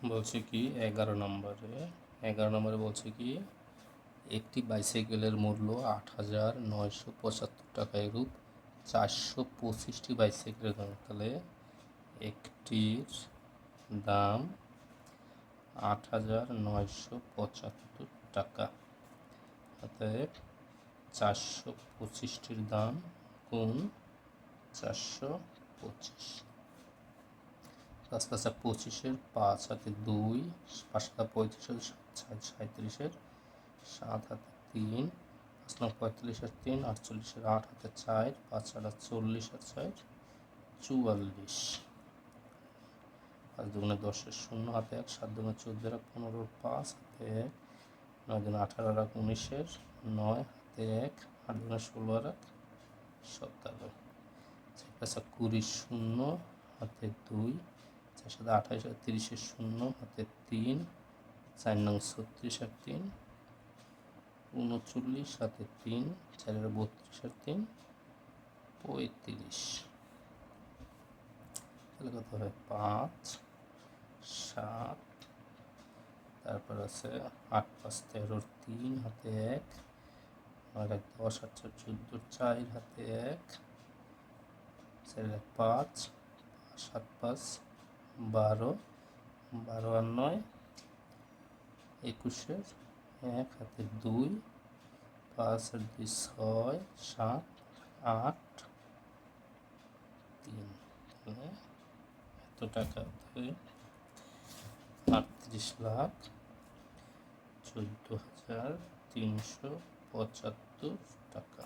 বলছে কি 11 নম্বরে বলছে কি একটি বাইসাইকেলের মূল্য 8,975 টাকা, এরূপ 425টি বাইসাইকেলের দাম। তাহলে একটির দাম 8,975 টাকা, অতএব 425টির দাম গুণ 425। 5 5 25-এর 5 হাতে 2, 5 35-এর 37-এর 7 হাতে 3, 5 45-এর 3, 48-এর 8 হাতে 4, 5 40 আর 4 44। 5 দুগুণে 10-এর 0 হাতে 1, 7 দুগুণে 14 আর 15-এর 5 হাতে 1, 9 দুগুণে 18 আর 19-এর 9 হাতে 1, 8 দুগুণে 16 আর 17। 4 20 0 হাতে 2, 4 7 28 আর 30-এর 0 হাতে 3, 4 নং 36 আর 3 39 হাতে 3, 4 32 আর 3 35। তাহলে কত হয় 5 7, তারপর আছে 8 5 13-এর 3 হাতে 1, 9 1 10 8 4 14, 4 হাতে 1, 4 1 5, 7 5 12, 12 আর 9 21-এর 1 হাতে 2, 5 আর 2 6, 7 8 3। এত টাকা 38,14,375 টাকা।